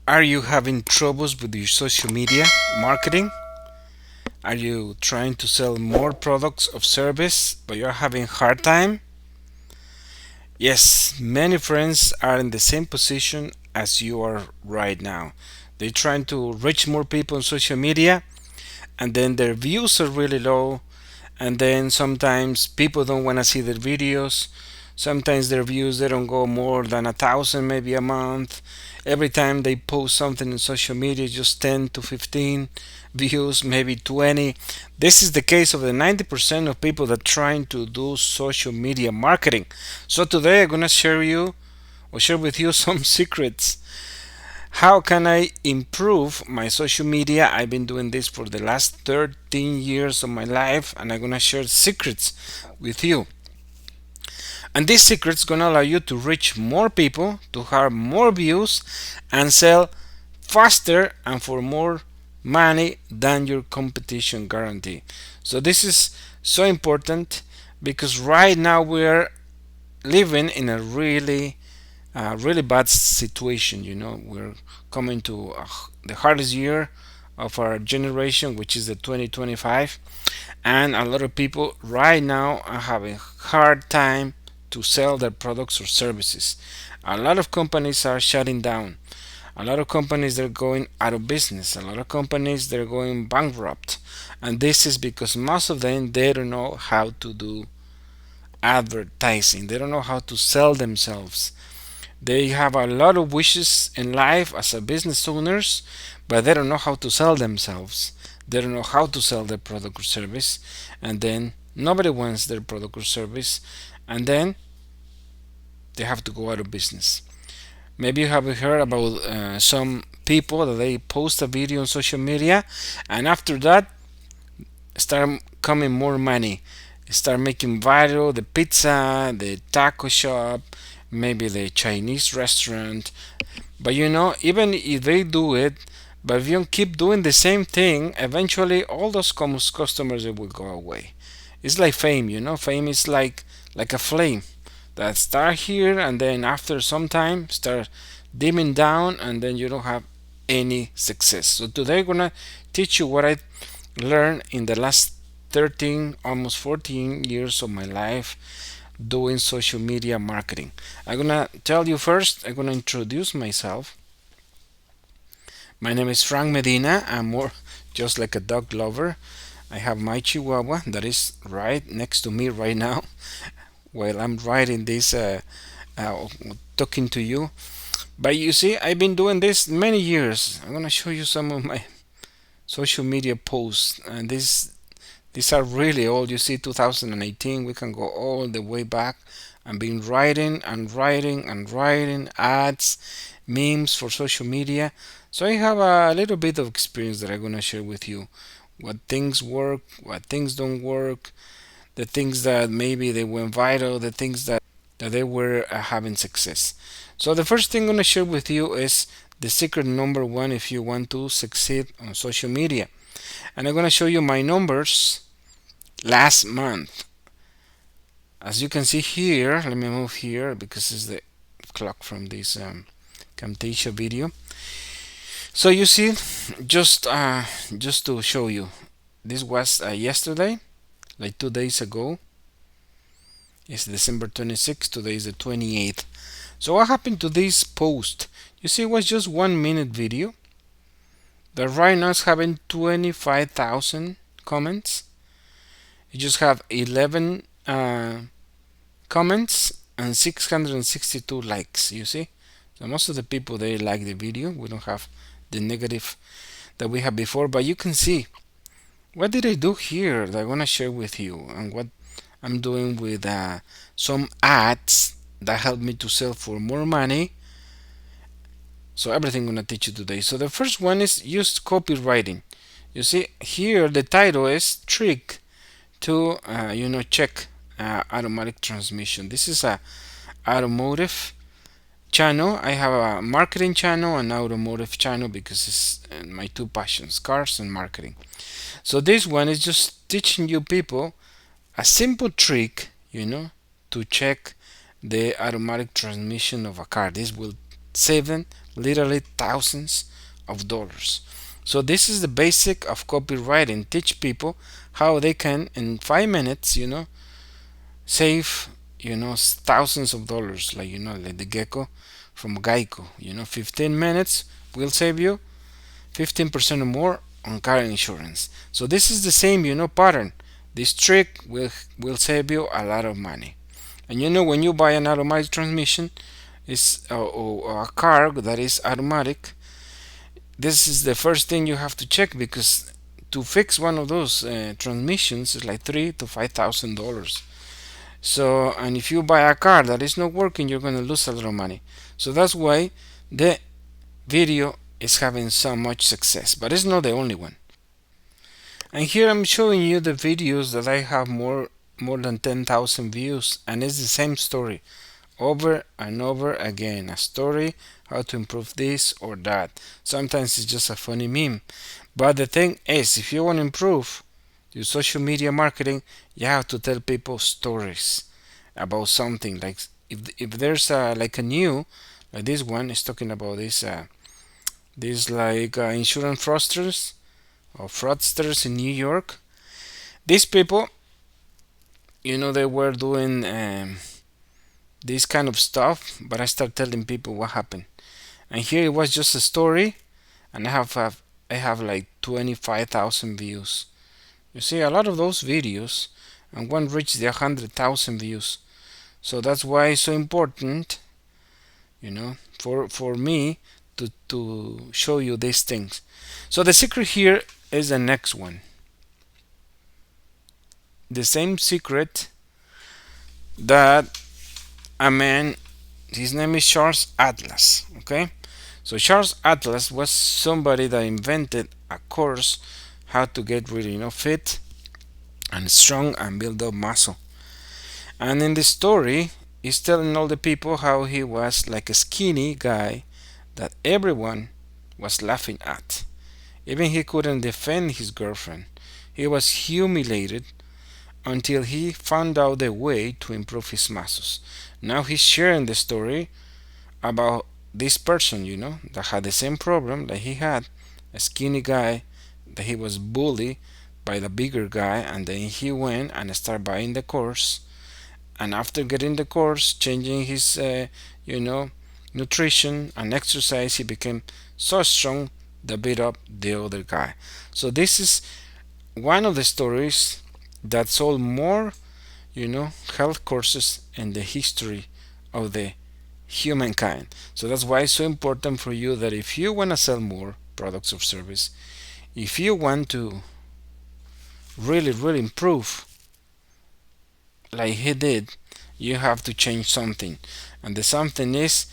Are you having troubles with your social media marketing? Are you trying to sell more products or service but you're having hard time? Yes, many friends are in the same position as you are right now. They're trying to reach more people on social media and then their views are really low, and then sometimes people don't want to see their videos. Sometimes their views they don't go more than 1,000 maybe a month. Every time they post something in social media, just 10 to 15 views, maybe 20. This is the case of the 90% of people that trying to do social media marketing. So today I'm gonna share with you some secrets. How can I improve my social media? I've been doing this for the last 13 years of my life, and I'm gonna share secrets with you. And these secrets gonna allow you to reach more people, to have more views, and sell faster and for more money than your competition guarantee. So this is so important because right now we're living in a really bad situation. We're coming to the hardest year of our generation, which is the 2025, and a lot of people right now are having hard time to sell their products or services. A lot of companies are shutting down. A lot of companies they're going out of business. A lot of companies they're going bankrupt, and this is because most of them they don't know how to do advertising. They don't know how to sell themselves. They have a lot of wishes in life as a business owners, but they don't know how to sell themselves. They don't know how to sell their product or service, and then nobody wants their product or service, and then they have to go out of business. Maybe you have heard about some people that they post a video on social media, and after that start coming more money. Start making viral the pizza, the taco shop, maybe the Chinese restaurant. But even if they do it, but if you keep doing the same thing, eventually all those customers they will go away. It's like fame. Fame is like a flame that start here and then after some time start dimming down and then you don't have any success. So today I'm gonna teach you what I learned in the last 13, almost 14 years of my life doing social media marketing. I'm gonna tell you first, I'm gonna introduce myself. My name is Frank Medina. I'm more just like a dog lover. I have my Chihuahua that is right next to me right now while I'm writing this, uh, talking to you. But you see, I've been doing this many years. I'm gonna show you some of my social media posts, and these are really old. You see, 2018. We can go all the way back. I've been writing and writing and writing ads, memes for social media. So I have a little bit of experience that I'm gonna share with you. What things work, what things don't work, the things that maybe they went viral, the things that they were having success. So the first thing I'm gonna share with you is the secret number one if you want to succeed on social media. And I'm gonna show you my numbers last month. As you can see here, let me move here because it's the clock from this Camtasia video. So you see, just to show you, this was yesterday, like 2 days ago. It's December 26th. Today is the 28th. So what happened to this post? You see, it was just 1 minute video that right now is having 25,000 comments. You just have 11 comments and 662 likes. You see, so most of the people they like the video. We don't have the negative that we had before, but you can see what did I do here that I want to share with you, and what I'm doing with some ads that help me to sell for more money. So everything I'm gonna teach you today. So the first one is use copywriting. You see here the title is trick to check automatic transmission. This is a automotive channel. I have a marketing channel and automotive channel because it's my two passions, cars and marketing. So this one is just teaching you people a simple trick, to check the automatic transmission of a car. This will save them literally thousands of dollars. So this is the basic of copywriting. Teach people how they can in 5 minutes, save, thousands of dollars, like, like the gecko from Geico. 15 minutes will save you 15% or more on car insurance. So this is the same, pattern. This trick will save you a lot of money. And when you buy an automatic transmission, is or a car that is automatic, this is the first thing you have to check, because to fix one of those transmissions is like $3,000 to $5,000. So, and if you buy a car that is not working, you're going to lose a lot of money. So that's why the video is having so much success, but it's not the only one. And here I'm showing you the videos that I have more than 10,000 views, and it's the same story over and over again. A story, how to improve this or that. Sometimes it's just a funny meme, but the thing is, if you want to improve your social media marketing, you have to tell people stories about something. Like if there's like a new, like this one is talking about this like insurance fraudsters in New York. These people, they were doing this kind of stuff, but I start telling people what happened. And here it was just a story, and I have like 25,000 views. You see, a lot of those videos, and one reached the 100,000 views. So that's why it's so important, for me to show you these things. So the secret here is the next one. The same secret that a man, his name is Charles Atlas. Okay, so Charles Atlas was somebody that invented a course how to get really fit and strong and build up muscle. And in the story, he's telling all the people how he was like a skinny guy that everyone was laughing at. Even he couldn't defend his girlfriend. He was humiliated until he found out the way to improve his muscles. Now he's sharing the story about this person, that had the same problem that he had, a skinny guy, that he was bullied by the bigger guy, and then he went and started buying the course. And after getting the course, changing his, nutrition and exercise, he became so strong that beat up the other guy. So this is one of the stories that sold more, health courses in the history of the humankind. So that's why it's so important for you that if you want to sell more products or service, if you want to really, really improve like he did, you have to change something. And the something is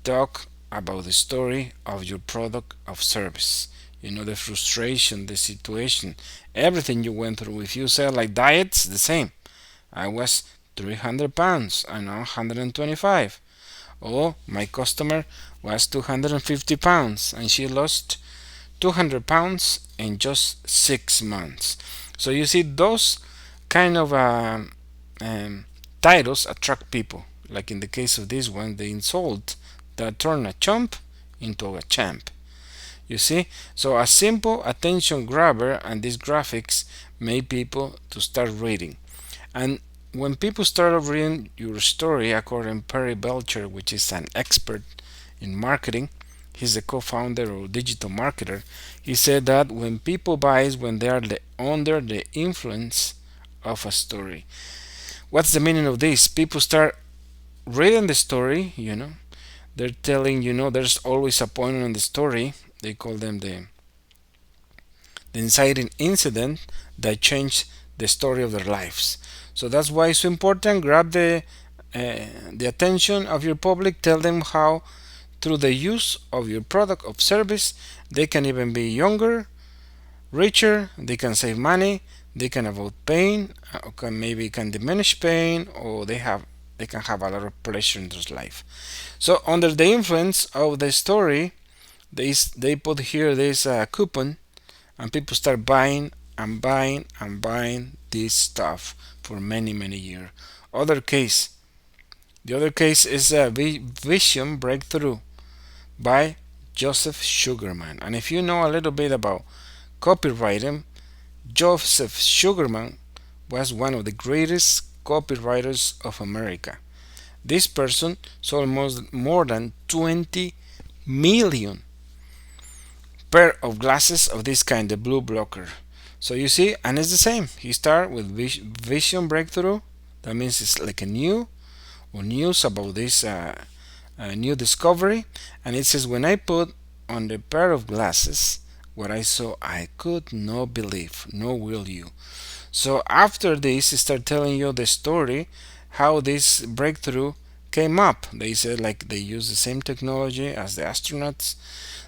talk about the story of your product of service. The frustration, the situation, everything you went through. If you sell like diets, the same. I was 300 pounds and now 125. Or my customer was 250 pounds and she lost 200 pounds in just 6 months. So you see, those kind of titles attract people. Like in the case of this one, the insult that turned a chump into a champ. You see, so a simple attention grabber, and these graphics made people to start reading. And when people started reading your story, according to Perry Belcher, which is an expert in marketing, he's a co-founder or digital marketer. He said that when people buy is when they are under the influence of a story. What's the meaning of this? People start reading the story, they're telling, there's always a point in the story. They call them the inciting incident that changed the story of their lives. So that's why it's so important. Grab the attention of your public. Tell them how, through the use of your product or service, they can even be younger, richer, they can save money, they can avoid pain, or maybe can diminish pain, or they can have a lot of pleasure in their life. So under the influence of the story, they put here this coupon, and people start buying and buying and buying this stuff for many, many years. The other case is a vision breakthrough. by Joseph Sugarman. And if you know a little bit about copywriting, Joseph Sugarman was one of the greatest copywriters of America. This person sold more than 20 million pair of glasses of this kind, the blue blocker. So you see, and it's the same. He started with vision breakthrough. That means it's like a new or news about this new discovery. And it says, when I put on the pair of glasses, what I saw, I could not believe, nor will you. So after this, he start telling you the story how this breakthrough came up. They said like they use the same technology as the astronauts,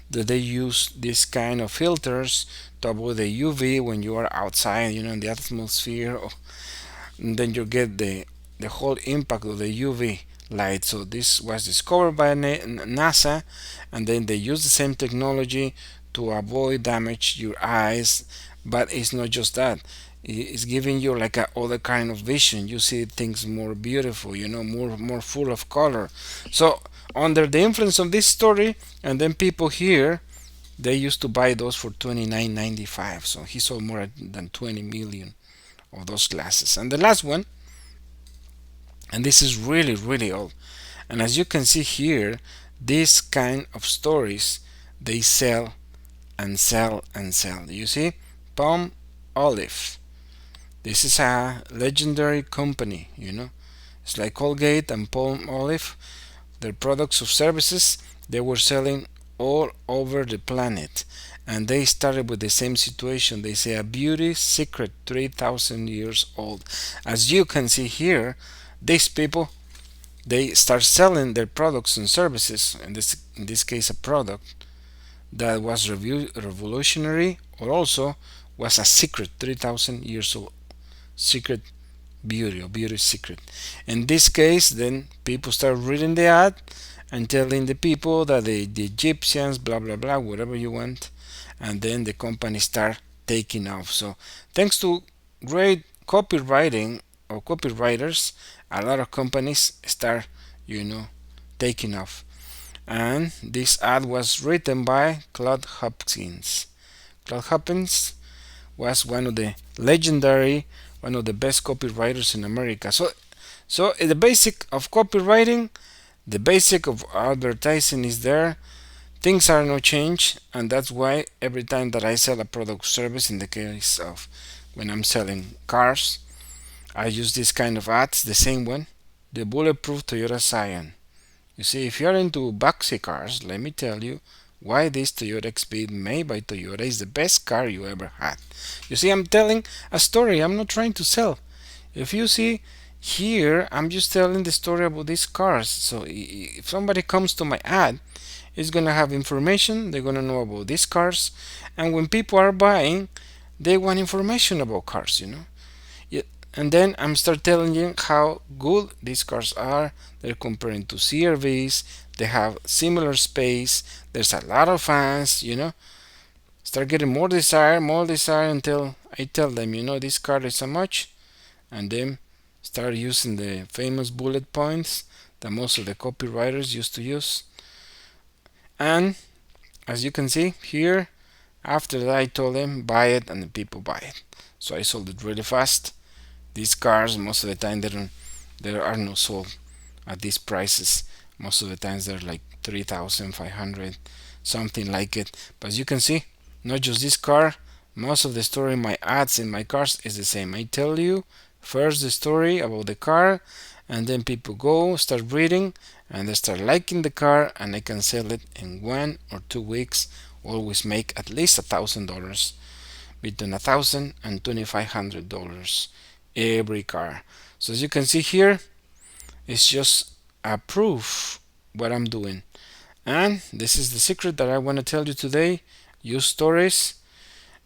that they use this kind of filters to avoid the UV when you are outside, in the atmosphere, and then you get the whole impact of the UV light. So this was discovered by NASA, and then they use the same technology to avoid damage your eyes. But it's not just that; it's giving you like a other kind of vision. You see things more beautiful, more full of color. So under the influence of this story, and then people here, they used to buy those for $29.95. So he sold more than 20 million of those glasses. And the last one, and this is really really old, and as you can see here, this kind of stories, they sell and sell and sell. You see, Palm Olive, this is a legendary company. It's like Colgate and Palm Olive. Their products or services, they were selling all over the planet, and they started with the same situation. They say a beauty secret 3,000 years old. As you can see here, these people, they start selling their products and services, in this case a product that was revolutionary, or also was a secret 3,000 years old secret beauty, or beauty secret. In this case, then people start reading the ad and telling the people that the Egyptians, blah blah blah, whatever you want, and then the company start taking off. So thanks to great copywriting or copywriters, a lot of companies start, taking off. And this ad was written by Claude Hopkins. Claude Hopkins was one of the best copywriters in America. So the basic of copywriting, the basic of advertising is there. Things are no change, and that's why every time that I sell a product or service, in the case of when I'm selling cars, I use this kind of ads, the same one, the bulletproof Toyota Scion. You see, if you're into boxy cars, let me tell you why this Toyota XP made by Toyota is the best car you ever had. You see, I'm telling a story. I'm not trying to sell. If you see here, I'm just telling the story about these cars. So if somebody comes to my ad, it's gonna have information. They're gonna know about these cars, and when people are buying, they want information about cars. Yeah, and then I'm start telling you how good these cars are. They're comparing to CRVs. They have similar space. There's a lot of fans. Start getting more desire until I tell them, this car is so much, and then start using the famous bullet points that most of the copywriters used to use. And as you can see here, after that I told them buy it, and the people buy it. So I sold it really fast. These cars, most of the time, there are no sold at these prices. Most of the times they're like 3,500, something like it. But as you can see, not just this car, most of the story in my ads in my cars is the same. I tell you first the story about the car, and then people go start reading, and they start liking the car, and I can sell it in 1 or 2 weeks. Always make at least $1,000, between $1,000 and $2,500 every car. So as you can see here, it's just a proof what I'm doing. And this is the secret that I want to tell you today. Use stories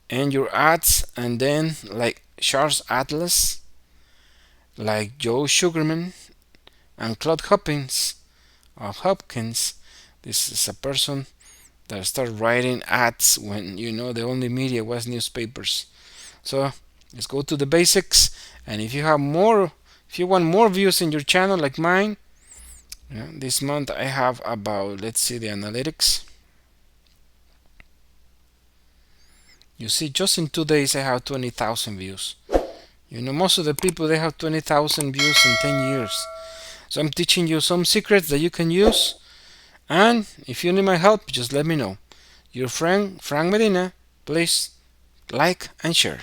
and your ads, and then like Charles Atlas, like Joe Sugarman, and Claude Hopkins. This is a person that started writing ads when the only media was newspapers. So let's go to the basics. And if you want more views in your channel like mine, Yeah, this month I have about, let's see the analytics. You see, just in 2 days I have 20,000 views. Most of the people they have 20,000 views in 10 years. So I'm teaching you some secrets that you can use. And if you need my help, just let me know. Your friend Frank Medina. Please like and share.